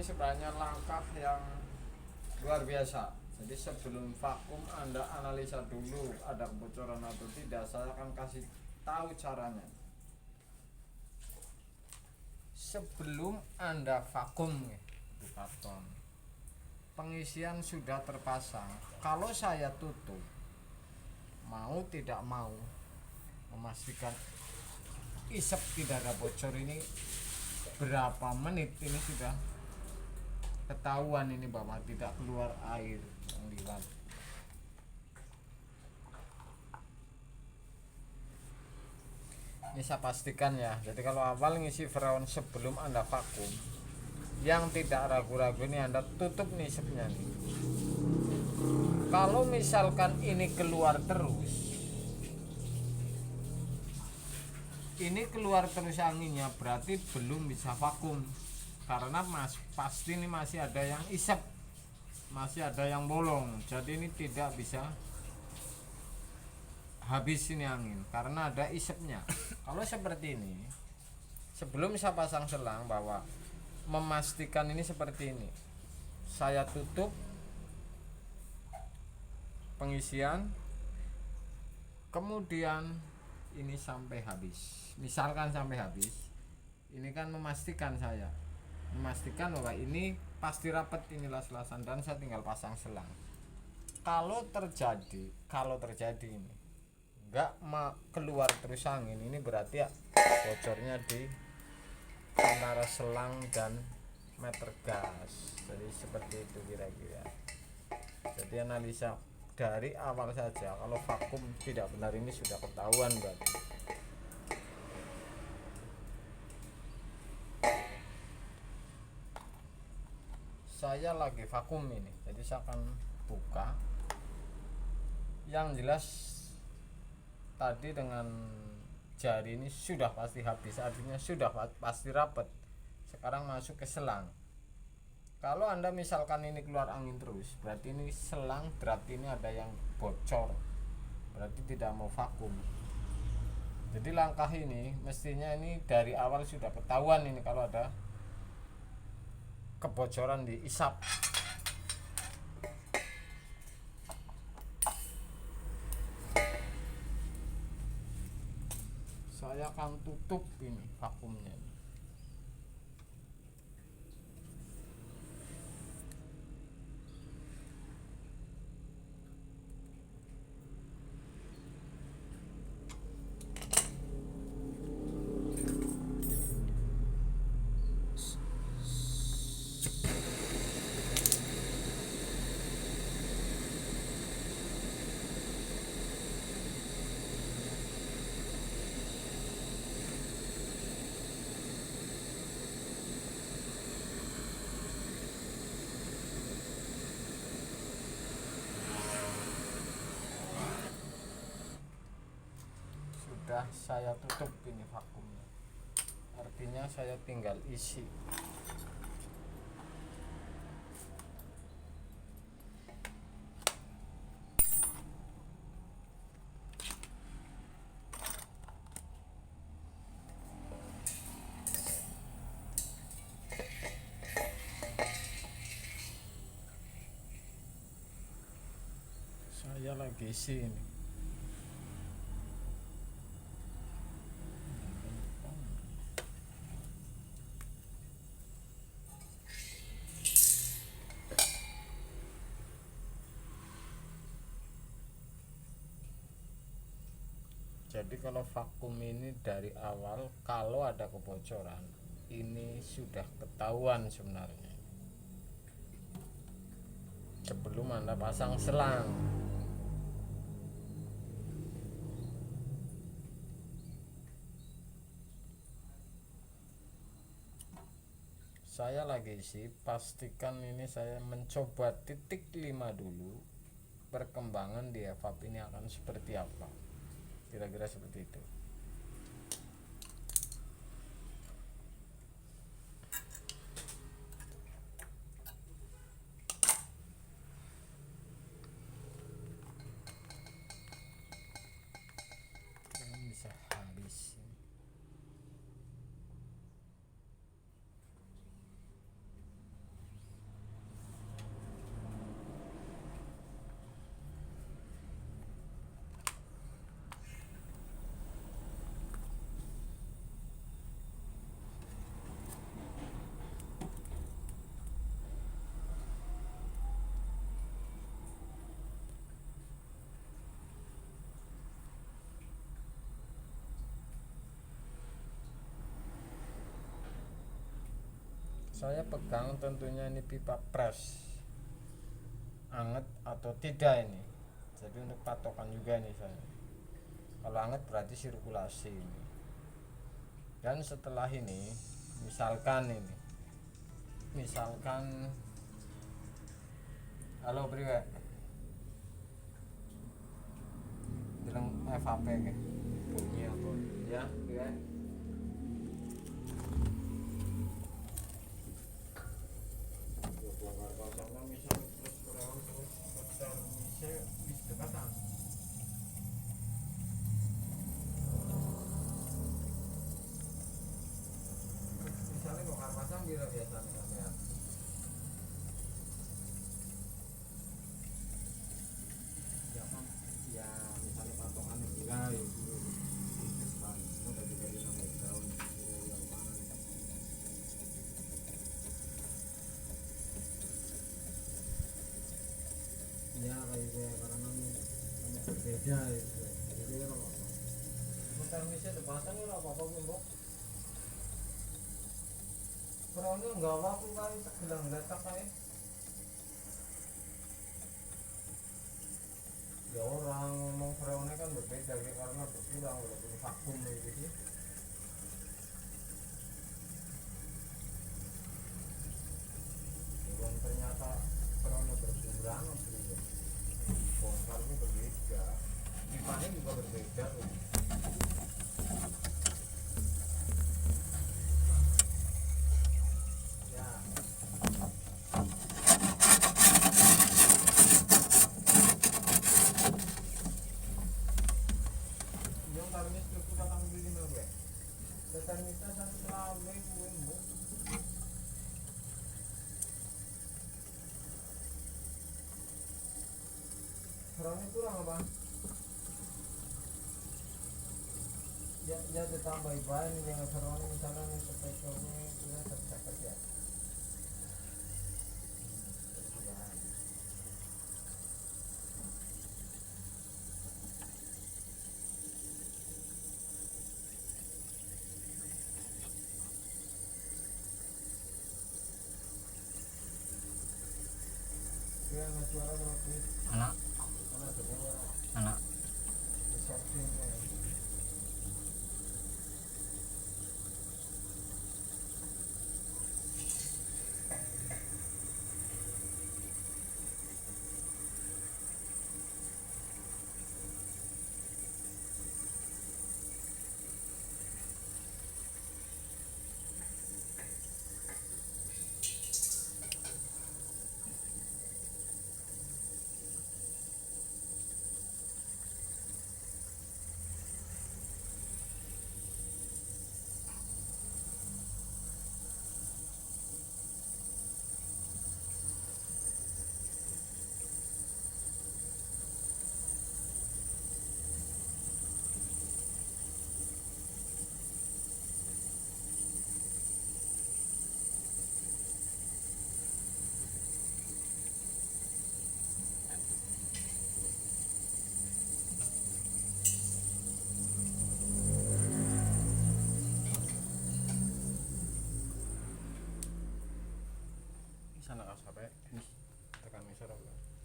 ini sebenarnya langkah yang luar biasa. Jadi sebelum vakum Anda analisa dulu ada kebocoran atau tidak. Saya akan kasih tahu caranya. Sebelum Anda vakum di karton, pengisian sudah terpasang. Kalau saya tutup, mau tidak mau memastikan isep tidak ada bocor, ini berapa menit ini sudah ketahuan ini bahwa tidak keluar air yang liwat. Ini saya pastikan ya. Jadi kalau awal ngisi freon sebelum Anda vakum, yang tidak ragu-ragu ini Anda tutup nih isepnya nih. Kalau misalkan ini keluar terus, anginnya, berarti belum bisa vakum, karena pasti ini masih ada yang isep, masih ada yang bolong. Jadi ini tidak bisa habis ini angin karena ada isepnya. Kalau seperti ini, sebelum saya pasang selang, bahwa memastikan ini seperti ini, saya tutup pengisian, kemudian ini sampai habis. Misalkan sampai habis, ini kan memastikan bahwa ini pasti rapat, ini las-lasan, dan saya tinggal pasang selang. Kalau terjadi ini nggak keluar terus angin, ini berarti ya bocornya di antara selang dan meter gas. Jadi seperti itu kira-kira. Jadi analisa dari awal saja, kalau vakum tidak benar ini sudah ketahuan berarti. Saya lagi vakum ini, jadi saya akan buka. Yang jelas tadi dengan jari ini sudah pasti habis, artinya sudah pasti rapat. Sekarang masuk ke selang. Kalau Anda misalkan ini keluar angin terus, berarti ini selang, berarti ini ada yang bocor, berarti tidak mau vakum. Jadi langkah ini mestinya ini dari awal sudah ketahuan ini kalau ada kebocoran di isap. Saya akan tutup ini vakumnya. Sudah saya tutup ini vakumnya, artinya saya tinggal isi. Saya lagi isi ini. Jadi kalau vakum ini dari awal, kalau ada kebocoran ini sudah ketahuan sebenarnya sebelum Anda pasang selang. Saya lagi isi, pastikan ini saya mencoba titik 5 dulu, perkembangan di evap ini akan seperti apa, kira-kira seperti itu. Ini bisa habis. Saya pegang tentunya ini pipa press anget atau tidak ini, jadi untuk patokan juga ini saya, kalau anget berarti sirkulasi ini. Dan setelah ini misalkan halo priwe bilang FHP ke bunyi apa ya priwe bongkar pasangnya misal terus kurang terus besar bisa dekatan misalnya bongkar pasang bila biasa sampean ya kan ya misalnya patokan gila ya dulu depan udah juga di nama daun yang mana ya kayak gitu ya karena kami berbeda itu jadi ya apa termisnya dipasang ya apa-apa mbok Krono nggak waktu kali bilang letak kayak ya orang ngomong freonnya kan berbeda ya, karena berkurang walaupun vakum gitu sih. Dan ternyata freonnya berkurang gitu. Bongkar itu berbeda, pipanya juga berbeda loh. Freonnya kurang apa? Ya ditambah bahan yang freonnya misalnya nih spekulnya sudah tercatat ya. Ya anak suara anak anak sana kas HP wis tekan ngisor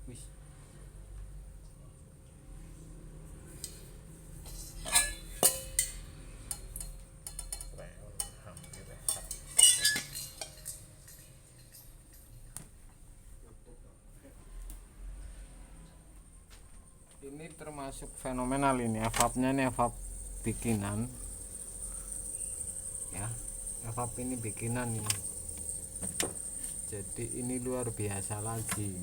wis hampir ini termasuk fenomenal ini evapnya, ini evap bikinan ya, evap ini bikinan ini, jadi ini luar biasa lagi,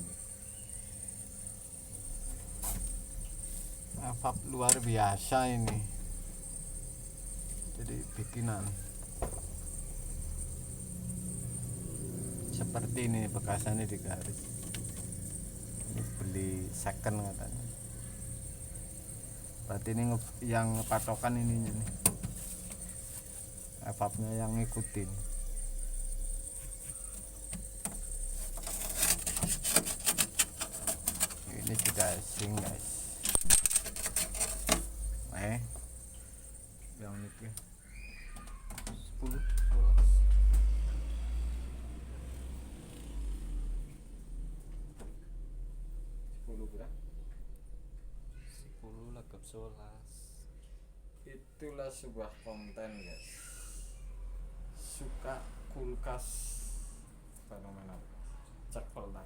evap luar biasa ini, jadi bikinan seperti ini bekasannya di garis, ini beli second katanya, berarti ini yang patokan ininya nih, evapnya yang ngikutin. Ini juga asing guys, yang ini 10 12 11. Itulah sebuah konten guys. Suka kulkas fenomena cek pelan.